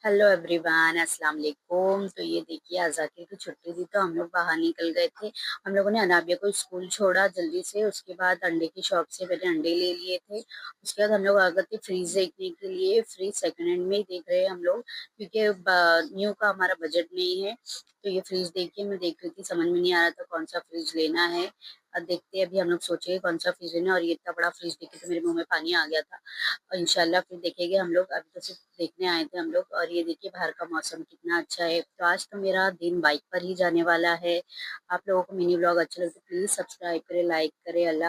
Hello everyone, अस्सलाम वालेकुम। तो ये देखिए, आज़ादी की छुट्टी थी तो हम लोग बाहर निकल गए थे। हम लोगों ने अनाबिया को स्कूल छोड़ा जल्दी से। उसके बाद अंडे की शॉप से मैंने अंडे ले लिए थे। उसके बाद हम लोग आ गए थे फ्रीज देखने के लिए। फ्रीज सेकंड हैंड में ही देख रहे हैं हम लोग, क्योंकि न्यू का हमारा बजट नहीं है। तो ये फ्रीज देखिए, मैं देख रही थी, समझ में नहीं आ रहा था कौन सा फ्रिज लेना है। अब देखते हैं, अभी हम लोग सोचे कौन सा फ्रिज लेना है। और ये इतना बड़ा फ्रिज देख के तो मेरे मुंह में पानी आ गया था। और इंशाल्लाह फिर देखेंगे हम लोग। अभी तो सिर्फ देखने आए थे हम लोग। और ये देखिए बाहर का मौसम कितना अच्छा है। तो आज तो मेरा दिन बाइक पर ही जाने वाला है। आप लोगों को मिनी ब्लॉग अच्छा लगे तो प्लीज सब्सक्राइब करें, लाइक करें। अल्लाह